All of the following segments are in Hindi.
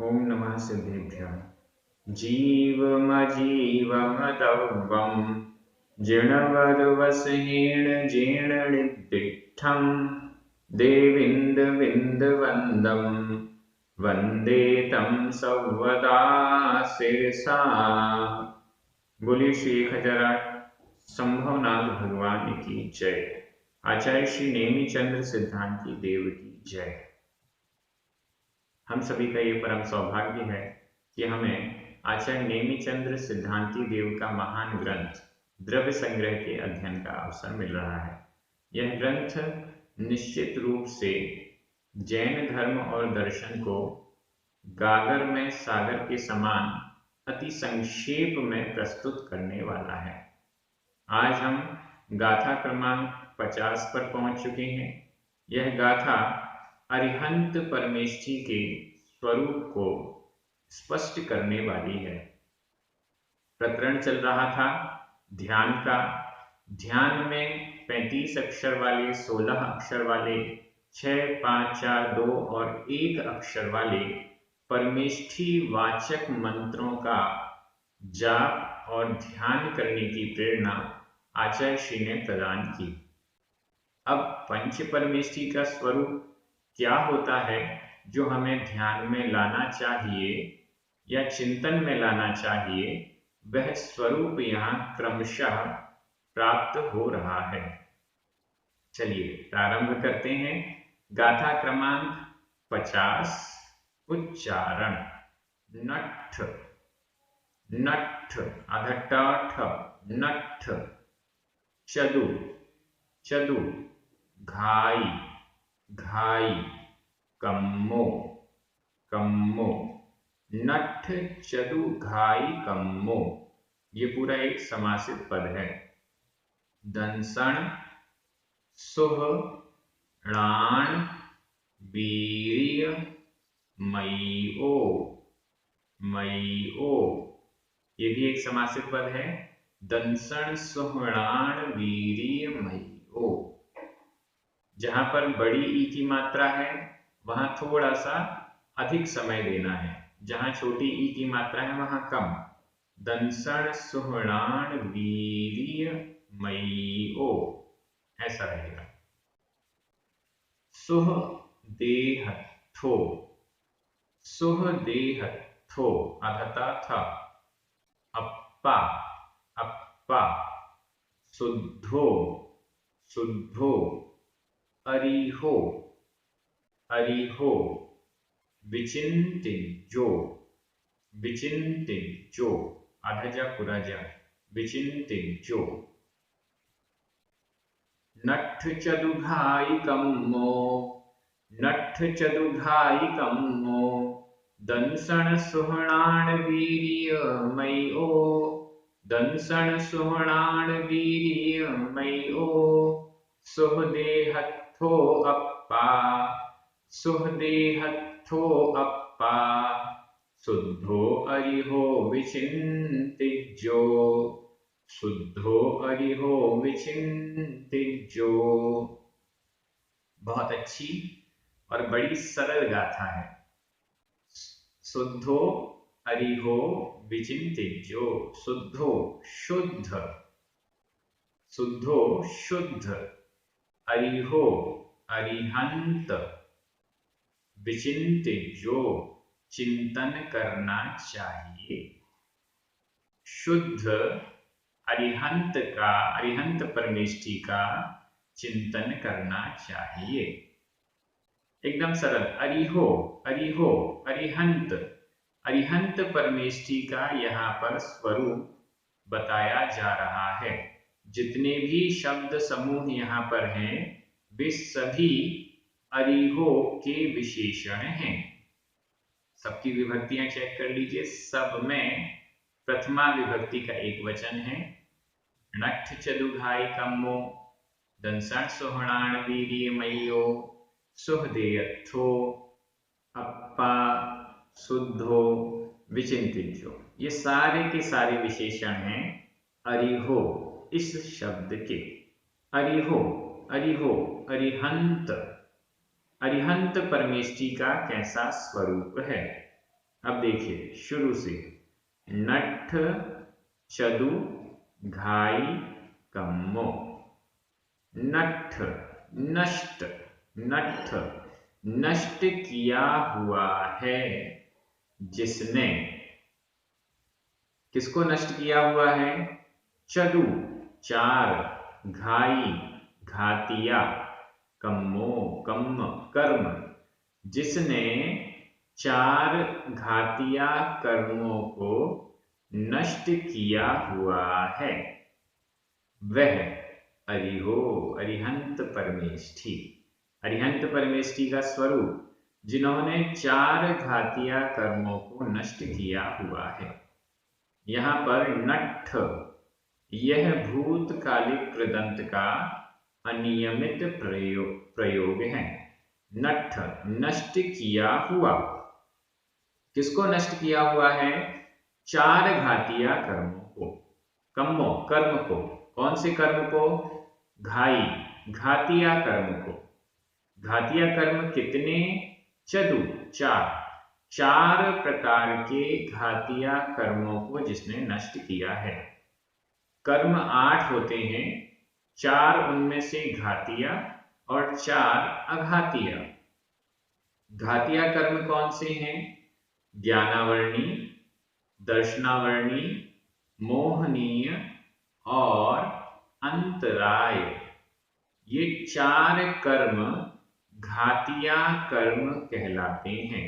ओम नमः सिद्धेभ्यः। जीवमजीवमदव्यं जिणवद्वसहेण जीर्णनिर्दिष्टं देवीन्दविन्दवन्दं वन्दे तं सर्वदा शिरसा। बोलिए श्री खजराट संभवनाथ भगवान की जय। आचार्य श्री नेमी चंद्र सिद्धांति देव की जय। हम सभी का ये परम सौभाग्य है कि हमें आचार्य नेमिचंद्र सिद्धांति देव का महान ग्रंथ द्रव्य संग्रह के अध्ययन का अवसर मिल रहा है। यह ग्रंथ निश्चित रूप से जैन धर्म और दर्शन को गागर में सागर के समान अति संक्षेप में प्रस्तुत करने वाला है। आज हम गाथा क्रमांक 50 पर पहुंच चुके हैं। यह गाथा अरिहंत परमेष्ठी के स्वरूप को स्पष्ट करने वाली है। प्रकरण चल रहा था ध्यान का। ध्यान में 35 अक्षर वाले, 16 अक्षर वाले, 6, 5, 4, 2 और 1 अक्षर वाले परमेष्ठी वाचक मंत्रों का जाप और ध्यान करने की प्रेरणा आचार्य श्री ने प्रदान की। अब पंच परमेष्ठी का स्वरूप क्या होता है जो हमें ध्यान में लाना चाहिए या चिंतन में लाना चाहिए, वह स्वरूप यहाँ क्रमशः प्राप्त हो रहा है। चलिए प्रारंभ करते हैं। गाथा क्रमांक 50। उच्चारण नठ नठ अधट नठ। चदु चदु घाई घाई। कम्मो कम्मो। नठ चदु घाई कम्मो, ये पूरा एक समासित पद है। दंसण सुह णाण वीर्य मय्यो मय्यो, ये भी एक समासित पद है। दंसण सुहणाण वीर्य मय्यो। जहां पर बड़ी ई की मात्रा है वहां थोड़ा सा अधिक समय देना है, जहां छोटी ई की मात्रा है वहां कम। दंसण सुहणाण वीर्य मय्यो, ऐसा रहेगा। सुह देह थो, सुह देह थो अधता था। अप्पा अप्पा। शुद्धो शुद्धो। अरिहो अरिहो। विचिन्तिज्यो विचिन्तिज्यो अधजा पुरजा विचिन्तिज्यो। नठ चदुघाई कम्मो नठ चदुघाई कम्मो। दंसण सुहणाण वीर्य मय्यो दंसण सुहणाण वीर्य मय्यो। सुहदेहत्थो अप्पा सुहदेहत्थो अप्पा। शुद्धो अरिहो विचिन्तिज्यो शुद्धो अरिहो विचिन्तिज्यो। बहुत अच्छी और बड़ी सरल गाथा है। शुद्धो अरिहो विचिन्तिज्यो। शुद्धो शुद्ध शुद्धो शुद्ध। अरिहो अरिहंत। विचिन्तिज्यो चिंतन करना चाहिए। शुद्ध अरिहंत का, अरिहंत परमेष्ठी का चिंतन करना चाहिए। एकदम सरल। अरिहो अरिहो अरिहंत। अरिहंत परमेष्ठी का यहाँ पर स्वरूप बताया जा रहा है। जितने भी शब्द समूह यहाँ पर हैं वे सभी अरिहो के विशेषण हैं। सबकी विभक्तियां चेक कर लीजिए। सब में प्रथमा विभक्ति का एक वचन है। नठ चदुघाई कम्मो दंसण सुहणाण वीर्य मय्यो सुहदेयत्थो अप्पा शुद्धो विचिन्तिज्यो। ये सारे के सारे विशेषण हैं अरिहो इस शब्द के। अरिहो अरिहो अरिहंत। अरिहंत परमेष्ठी का कैसा स्वरूप है। अब देखिए शुरू से, नठ चदु घाई कम्मो। नठ नष्ट, नठ नष्ट किया हुआ है जिसने। किसको नष्ट किया हुआ है? चदु चार, घाई घातिया, कम्मो कम्म कर्म, जिसने चार घातिया कर्मों को नष्ट किया हुआ है, वह अरिहो अरिहंत परमेष्ठी। अरिहंत परमेष्ठी का स्वरूप जिन्होंने चार घातिया कर्मों को नष्ट किया हुआ है। यहाँ पर नठ, यह भूतकालिक कृदंत का अनियमित प्रयोग है। नठ नष्ट किया हुआ, किसको नष्ट किया हुआ है? चार घातिया कर्मों को, कम्मो कर्म को। कौन से कर्म को? घाई घातिया कर्म को। घातिया कर्म कितने? चदु चार, चार प्रकार के घातिया कर्मों को जिसने नष्ट किया है। कर्म 8 होते हैं, 4 उनमें से घातिया और 4 अघातिया। घातिया कर्म कौन से हैं? ज्ञानावर्णी, दर्शनावर्णी, मोहनीय और अंतराय। ये 4 कर्म घातिया कर्म कहलाते हैं।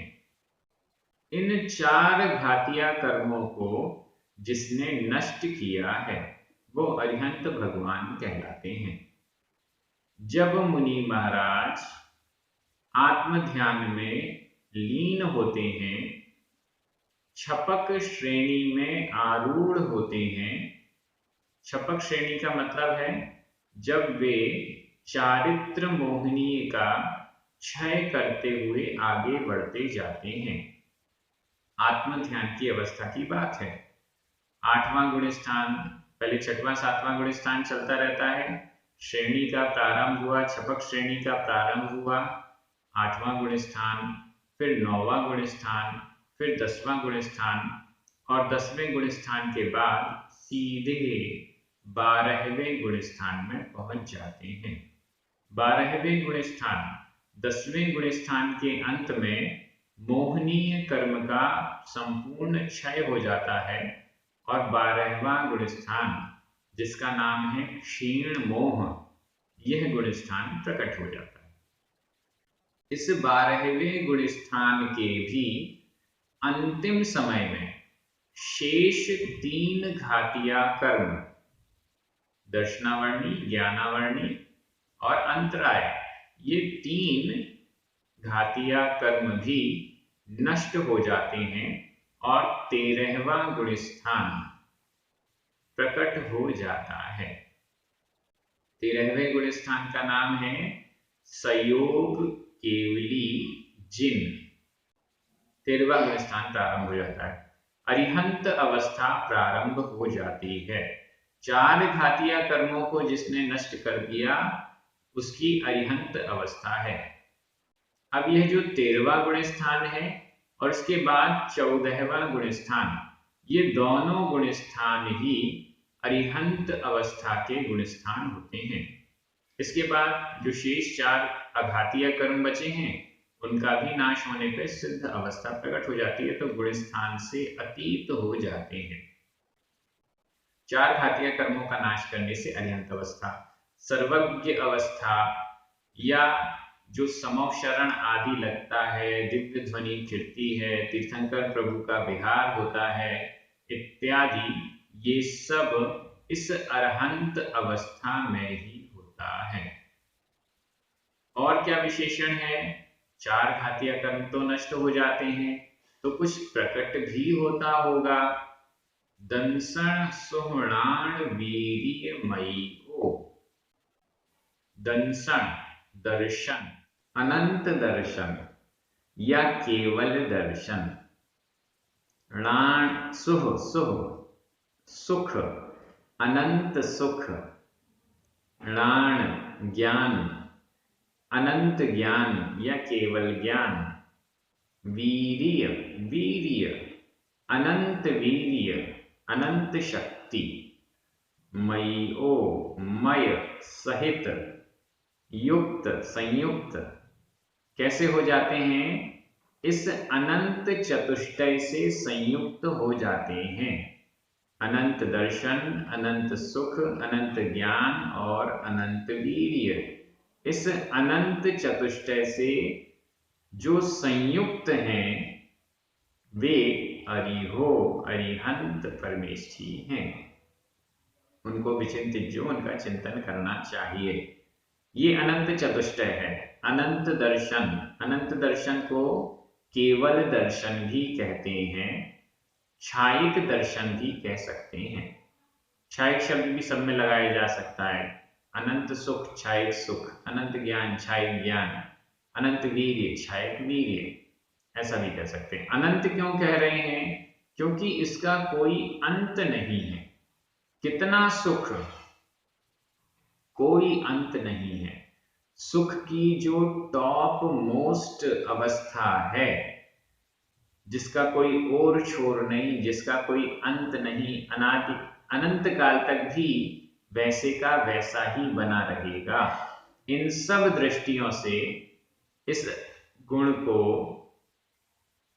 इन 4 घातिया कर्मों को जिसने नष्ट किया है वो अरिहंत भगवान कहलाते हैं। जब मुनि महाराज आत्म ध्यान में लीन होते हैं, छपक श्रेणी में आरूढ़ होते हैं। छपक श्रेणी का मतलब है जब वे चारित्र मोहनीय का क्षय करते हुए आगे बढ़ते जाते हैं। आत्म ध्यान की अवस्था की बात है। 8वां गुण स्थान, पहले 6वां 7वां गुण स्थान चलता रहता है। श्रेणी का प्रारंभ हुआ, छपक श्रेणी का प्रारंभ हुआ 8वां गुण स्थान, फिर 9वां गुण स्थान, फिर 10वां गुण स्थान, और 10वें गुण स्थान के बाद सीधे 12वें गुण स्थान में पहुंच जाते हैं। 12वें गुण स्थान 10वें गुण स्थान के अंत में मोहनीय कर्म का संपूर्ण क्षय हो जाता है और 12वां गुण स्थान जिसका नाम है क्षीण मोह, यह गुण स्थान प्रकट हो जाता है। इस 12वें गुण स्थान के भी अंतिम समय में शेष 3 घातिया कर्म, दर्शनावर्णी, ज्ञानावर्णी और अंतराय, ये 3 घातिया कर्म भी नष्ट हो जाते हैं और 13वां गुण स्थान प्रकट हो जाता है। 13वें गुण स्थान का नाम है सयोग केवली जिन। 13वां गुण स्थान प्रारंभ हो जाता है, अरिहंत अवस्था प्रारंभ हो जाती है। 4 घातिया कर्मों को जिसने नष्ट कर दिया उसकी अरिहंत अवस्था है। अब यह जो 13वां गुण स्थान है और इसके बाद 14वां गुण स्थान, ये दोनों गुण स्थान ही अरिहंत अवस्था के गुण स्थान होते हैं। इसके बाद जो शेष 4 अघातिया कर्म बचे हैं उनका भी नाश होने पर सिद्ध अवस्था प्रकट हो जाती है, तो गुण स्थान से अतीत हो जाते हैं। 4 घातिया कर्मों का नाश करने से अरिहंत अवस्था, सर्वज्ञ अवस्था, या जो समौशरण आदि लगता है, दिव्य ध्वनि कीर्ति है, तीर्थंकर प्रभु का विहार होता है इत्यादि, ये सब इस अरहंत अवस्था में ही होता है। और क्या विशेषण है? 4 घातिया कर्म तो नष्ट हो जाते हैं, तो कुछ प्रकट भी होता होगा। दंसण सुहृणाण वीर्यमयी को। दंसण दर्शन, अनंत दर्शन या केवल दर्शन। णाण सुह सुह सुख, अनंत सुख। णाण ज्ञान, अनंत ज्ञान या केवल ज्ञान। वीर्य, वीर्य, अनंत वीर्य, अनंत शक्ति। मयो, मय, सहित, युक्त, संयुक्त। कैसे हो जाते हैं? इस अनंत चतुष्टय से संयुक्त हो जाते हैं। अनंत दर्शन, अनंत सुख, अनंत ज्ञान और अनंत वीर्य। इस अनंत चतुष्टय से जो संयुक्त हैं वे अरिहो, अरिहंत परमेष्ठी हैं। उनको विचिंतित जो उनका चिंतन करना चाहिए। ये अनंत चतुष्टय है। अनंत दर्शन, अनंत दर्शन को केवल दर्शन भी कहते हैं, छायिक दर्शन भी कह सकते हैं। छायिक शब्द भी सब में लगाया जा सकता है। अनंत सुख, छायिक सुख, अनंत ज्ञान, छायिक ज्ञान, अनंत वीर्य, छायिक वीर्य, ऐसा भी कह सकते हैं। अनंत क्यों कह रहे हैं? क्योंकि इसका कोई अंत नहीं है। कितना सुख, कोई अंत नहीं है। सुख की जो टॉप मोस्ट अवस्था है, जिसका कोई और छोर नहीं, जिसका कोई अंत नहीं, अनादि अनंत काल तक भी वैसे का वैसा ही बना रहेगा। इन सब दृष्टियों से इस गुण को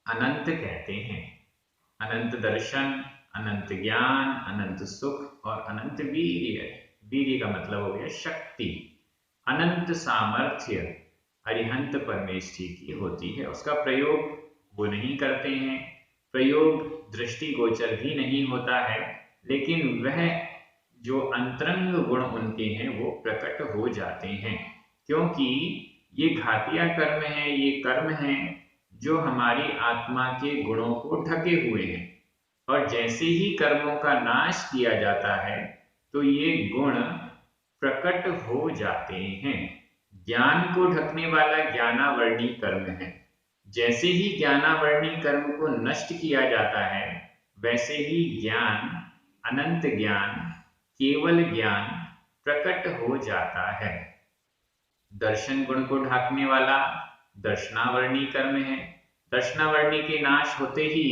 अनंत कहते हैं। अनंत दर्शन, अनंत ज्ञान, अनंत सुख और अनंत वीर्य। वीर्य का मतलब हो गया शक्ति। अनंत सामर्थ्य अरिहंत परमेष्ठी की होती है। उसका प्रयोग वो नहीं करते हैं, प्रयोग दृष्टिगोचर भी नहीं होता है, लेकिन वह जो अंतरंग गुण उनके हैं वो प्रकट हो जाते हैं। क्योंकि ये घातिया कर्म है, ये कर्म है जो हमारी आत्मा के गुणों को ढके हुए हैं। और जैसे ही कर्मों का नाश किया जाता है तो ये गुण प्रकट हो जाते हैं। ज्ञान को ढकने वाला ज्ञानावर्णी कर्म है। जैसे ही ज्ञानावर्णी कर्म को नष्ट किया जाता है वैसे ही ज्ञान, अनंत ज्ञान, केवल ज्ञान प्रकट हो जाता है। दर्शन गुण को ढाकने वाला दर्शनावर्णी कर्म है। दर्शनावर्णी के नाश होते ही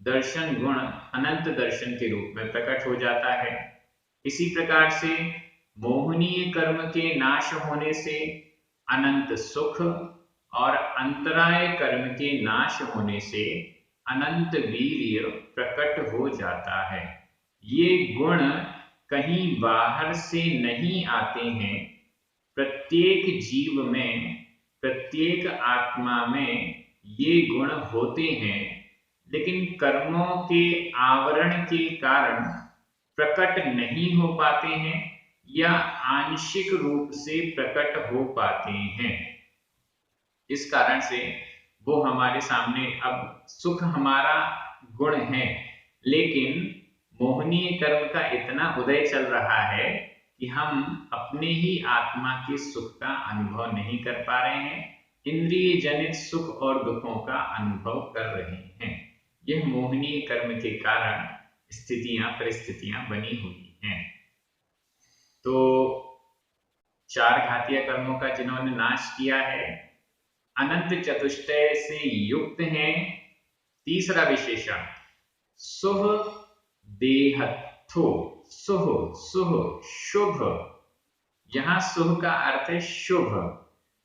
दर्शन गुण अनंत दर्शन के रूप में प्रकट हो जाता है। इसी प्रकार से मोहनीय कर्म के नाश होने से अनंत सुख और अंतराय कर्म के नाश होने से अनंत वीर्य प्रकट हो जाता है। ये गुण कहीं बाहर से नहीं आते हैं। प्रत्येक जीव में, प्रत्येक आत्मा में ये गुण होते हैं, लेकिन कर्मों के आवरण के कारण प्रकट नहीं हो पाते हैं या आंशिक रूप से प्रकट हो पाते हैं। इस कारण से वो हमारे सामने, अब सुख हमारा गुण है, लेकिन मोहनीय कर्म का इतना उदय चल रहा है कि हम अपने ही आत्मा के सुख का अनुभव नहीं कर पा रहे हैं, इंद्रिय जनित सुख और दुखों का अनुभव कर रहे हैं। यह मोहनीय कर्म के कारण स्थितियां, परिस्थितियां बनी हुई हैं। तो चार घातीय कर्मों का जिन्होंने नाश किया है, अनंत चतुष्टय से युक्त हैं। तीसरा विशेषण सुह देहत्थो। सुह, सुह शुभ। यहां सुह का अर्थ है शुभ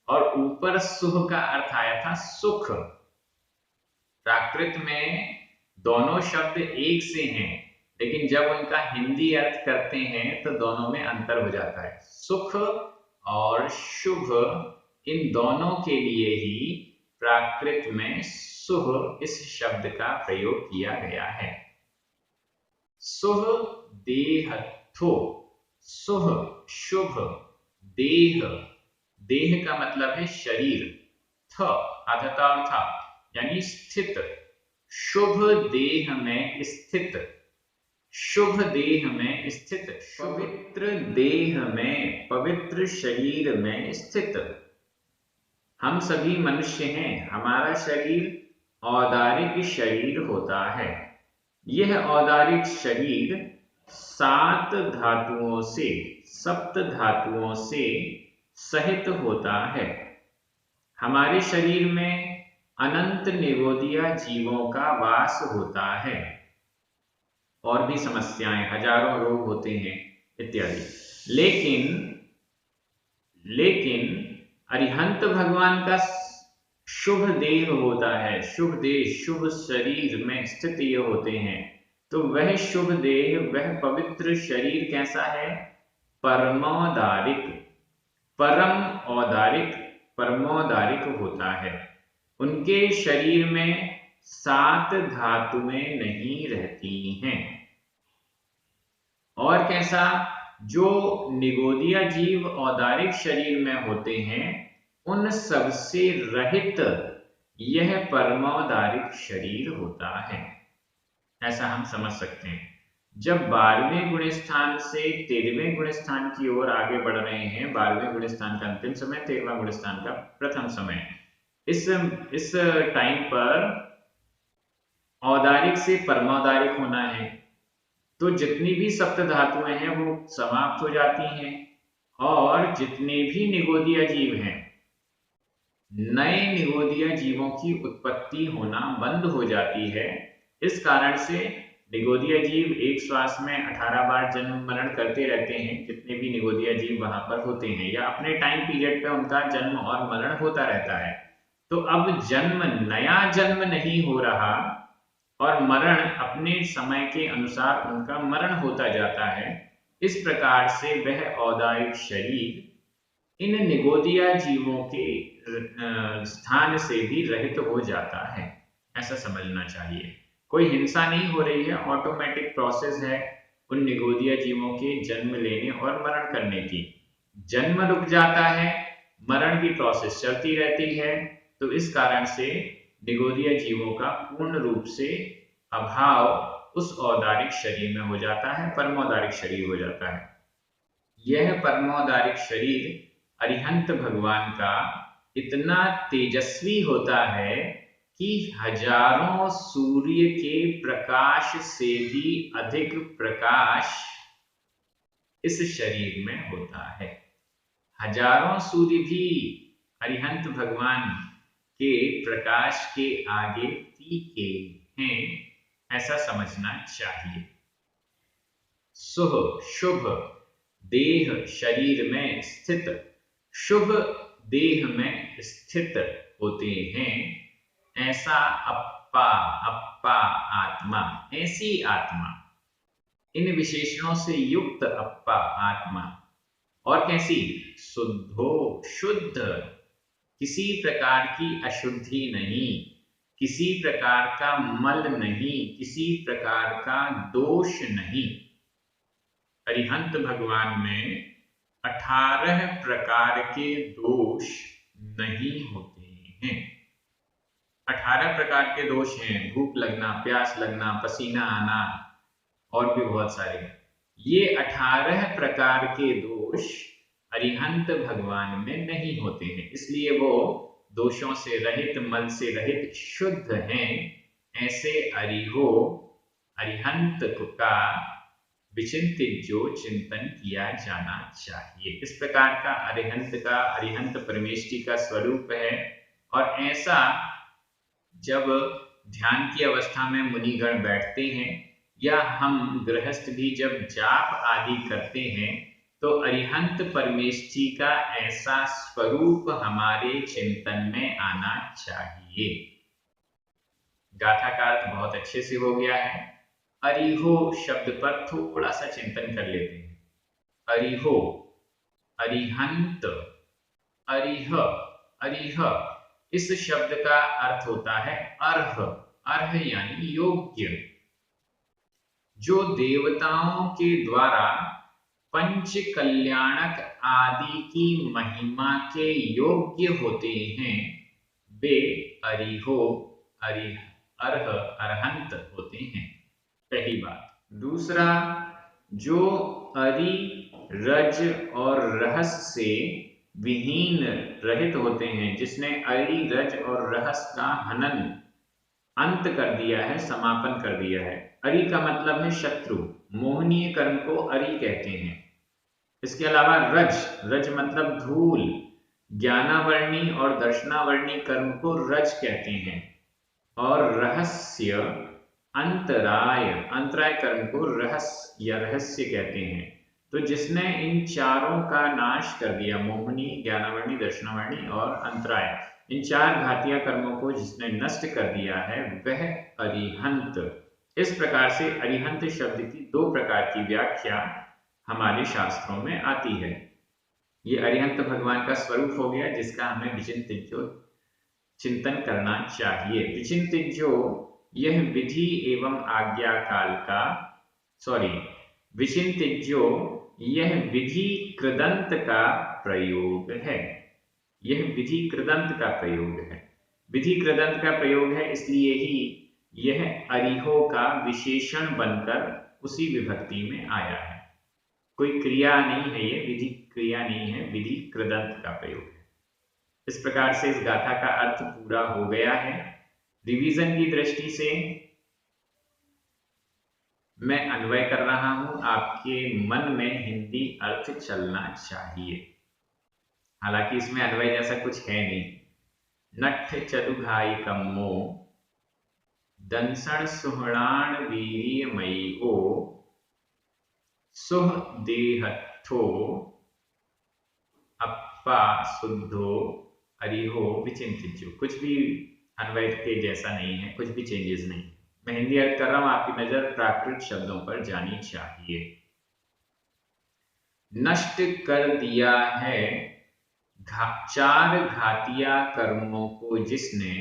और ऊपर सुह का अर्थ आया था सुख। प्राकृत में दोनों शब्द एक से हैं, लेकिन जब उनका हिंदी अर्थ करते हैं तो दोनों में अंतर हो जाता है। सुख और शुभ, इन दोनों के लिए ही प्राकृत में सुह इस शब्द का प्रयोग किया गया है। सुह देहत्थो, सुह शुभ, देह, देह का मतलब है शरीर, थ आधता और था यानी स्थित, शुभ देह में स्थित, शुभ देह में स्थित, पवित्र देह में, पवित्र शरीर में स्थित। हम सभी मनुष्य हैं, हमारा शरीर औदारिक शरीर होता है। यह औदारिक शरीर 7 धातुओं से, सप्त धातुओं से सहित होता है। हमारे शरीर में अनंत निगोदिया जीवों का वास होता है। और भी समस्याएं, हजारों रोग होते हैं इत्यादि। लेकिन अरिहंत भगवान का शुभ देह होता है, शुभ देह, शुभ शरीर में स्थित ये होते हैं। तो वह शुभ देह, वह पवित्र शरीर कैसा है? परमौदारिक, परम औदारिक, परमौदारिक होता है। उनके शरीर में 7 धातुएं नहीं रहती हैं। और कैसा? जो निगोदिया जीव औदारिक शरीर में होते हैं, उन सबसे रहित यह परमौदारिक शरीर होता है। ऐसा हम समझ सकते हैं। जब 12वें गुण स्थान से 13वें गुण स्थान की ओर आगे बढ़ रहे हैं, 12वें गुण स्थान का अंतिम समय, 13वां गुण स्थान का प्रथम समय, इस टाइम पर औदारिक से परमौदारिक होना है। तो जितनी भी सप्त धातुएं हैं वो समाप्त हो जाती हैं, और जितने भी निगोदिया जीव हैं, नए निगोदिया जीवों की उत्पत्ति होना बंद हो जाती है। इस कारण से निगोदिया जीव एक श्वास में 18 बार जन्म मरण करते रहते हैं। जितने भी निगोदिया जीव वहां पर होते हैं, या अपने टाइम पीरियड पे उनका जन्म और मरण होता रहता है। तो अब नया जन्म नहीं हो रहा, और मरण अपने समय के अनुसार उनका मरण होता जाता है। इस प्रकार से वह औदारिक शरीर इन निगोदिया जीवों के स्थान से भी रहित हो जाता है। ऐसा समझना चाहिए। कोई हिंसा नहीं हो रही है, ऑटोमेटिक प्रोसेस है उन निगोदिया जीवों के जन्म लेने और मरण करने की। जन्म रुक जाता है, मरण की प्रोसेस चलती रहती है। तो इस कारण से निगोदिया जीवों का पूर्ण रूप से अभाव उस औदारिक शरीर में हो जाता है, परमौदारिक शरीर हो जाता है। यह परमौदारिक शरीर अरिहंत भगवान का इतना तेजस्वी होता है कि हजारों सूर्य के प्रकाश से भी अधिक प्रकाश इस शरीर में होता है। हजारों सूर्य भी अरिहंत भगवान के प्रकाश के आगे फीके हैं, ऐसा समझना चाहिए। शुभ देह शरीर में स्थित, शुभ देह में स्थित होते हैं, ऐसा अप्पा आत्मा, ऐसी आत्मा, इन विशेषणों से युक्त अप्पा आत्मा। और कैसी? शुद्ध, किसी प्रकार की अशुद्धि नहीं, किसी प्रकार का मल नहीं, किसी प्रकार का दोष नहीं। अरिहंत भगवान में 18 प्रकार के दोष नहीं होते हैं। 18 प्रकार के दोष हैं, भूख लगना, प्यास लगना, पसीना आना, और भी बहुत सारे। ये 18 प्रकार के दोष अरिहंत भगवान में नहीं होते हैं, इसलिए वो दोषों से रहित, मल से रहित, शुद्ध हैं। ऐसे अरिहंत का विचिंतित जो चिंतन किया जाना चाहिए। इस प्रकार का अरिहंत परमेष्टि का स्वरूप है। और ऐसा जब ध्यान की अवस्था में मुनिगण बैठते हैं, या हम गृहस्थ भी जब जाप आदि करते हैं, तो अरिहंत परमेष्टि का ऐसा स्वरूप हमारे चिंतन में आना चाहिए। गाथा का अर्थ बहुत अच्छे से हो गया है। अरिहो शब्द पर थोड़ा सा चिंतन कर लेते हैं। अरिहो, अरिहंत, अरिह, इस शब्द का अर्थ होता है अर्ह यानी योग्य। जो देवताओं के द्वारा पंच कल्याणक आदि की महिमा के योग्य होते हैं, वे अरहंत होते हैं। पहली बात। दूसरा, जो अरि, रज और रहस से विहीन, रहित होते हैं, जिसने अरि, रज और रहस का हनन, अंत कर दिया है, समापन कर दिया है। अरि का मतलब है शत्रु, मोहनीय कर्म को अरि कहते हैं। इसके अलावा रज मतलब धूल, ज्ञानावर्णी और दर्शनावर्णी कर्म को रज कहते हैं और रहस्य अंतराय कर्म को रहस्य या रहस्य कहते हैं। तो जिसने इन चारों का नाश कर दिया, मोहिनी, ज्ञानावर्णी, दर्शनावर्णी और अंतराय, इन चार घातिया कर्मों को जिसने नष्ट कर दिया है वह अरिहंत। इस प्रकार से अरिहंत शब्द की दो प्रकार की व्याख्या हमारे शास्त्रों में आती है। ये अरिहंत भगवान का स्वरूप हो गया जिसका हमें विचिंतिज्यो चिंतन करना चाहिए। विचिंतिज्यो यह विधि एवं आज्ञा काल का विचिंतिज्यो यह विधि कृदंत का प्रयोग है। यह विधि कृदंत का प्रयोग है। विधि कृदंत का प्रयोग है इसलिए ही यह अरिहो का विशेषण बनकर उसी विभक्ति में आया है। कोई क्रिया नहीं है, ये विधि क्रिया नहीं है, विधि कृदंत का प्रयोग है। इस प्रकार से इस गाथा का अर्थ पूरा हो गया है। रिवीजन की दृष्टि से मैं अन्वय कर रहा हूं, आपके मन में हिंदी अर्थ चलना चाहिए। हालांकि इसमें अन्वय जैसा कुछ है नहीं। नट्ठ चतुघाई कम्मो दंसण सुहणाण वीर्यमयी सुह देहत्थो अप्पा शुद्धो अरिहो विचिंतिज्यो। कुछ भी अन्वय के जैसा नहीं है, कुछ भी चेंजेस नहीं। मैं हिंदी अर्थ कर रहा हूं, आपकी नजर प्राकृत शब्दों पर जानी चाहिए। नष्ट कर दिया है चार घातिया कर्मों को जिसने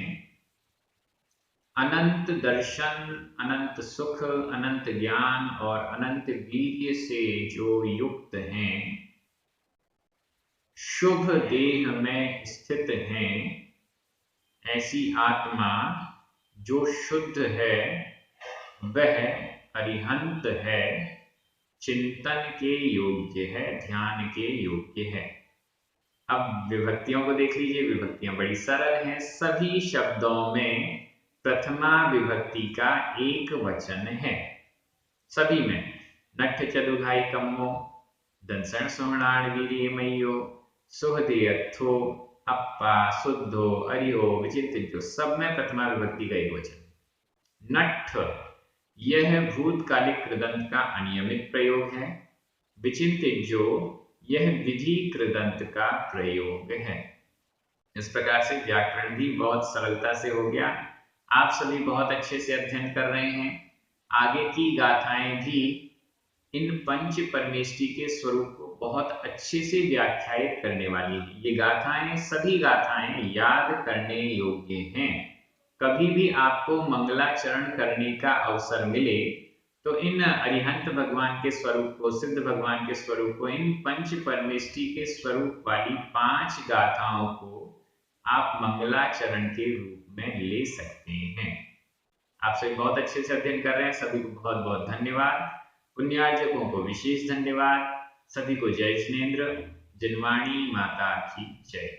अनंत दर्शन, अनंत सुख, अनंत ज्ञान और अनंत वीर्य से जो युक्त हैं, शुभ देह में स्थित हैं, ऐसी आत्मा जो शुद्ध है वह अरिहंत है, चिंतन के योग्य है, ध्यान के योग्य है। अब विभक्तियों को देख लीजिए। विभक्तियां बड़ी सरल हैं। सभी शब्दों में प्रथमा विभक्ति का एक वचन है। सभी में नट्ठ चतुघाई कम्मो दंसण सुहणाण वीर्यमय्यो सुहदेयत्थो अप्पा शुद्धो अरिहो विचिंतिज्यो, सब में प्रथमा विभक्ति का एक वचन। नट्ठ यह भूतकालिक कृदंत का अनियमित प्रयोग है। विचिंतिज्यो यह विधि कृदंत का प्रयोग है। इस प्रकार से व्याकरण भी बहुत सरलता से हो गया। आप सभी बहुत अच्छे से अध्ययन कर रहे हैं। आगे की गाथाएं भी इन पंच परमेष्टि के स्वरूप को बहुत अच्छे से व्याख्यायित करने वाली है। ये गाथाएं, सभी गाथाएं याद करने योग्य हैं। कभी भी आपको मंगलाचरण करने का अवसर मिले तो इन अरिहंत भगवान के स्वरूप को, सिद्ध भगवान के स्वरूप को, इन पंच परमेष्टि के स्वरूप वाली 5 गाथाओं को आप मंगलाचरण के रूप में ले सकते हैं। आप सभी बहुत अच्छे से अध्ययन कर रहे हैं। सभी को बहुत बहुत धन्यवाद। पुण्यार्जकों को विशेष धन्यवाद। सभी को जय जिनेंद्र। जिनवाणी माता की जय।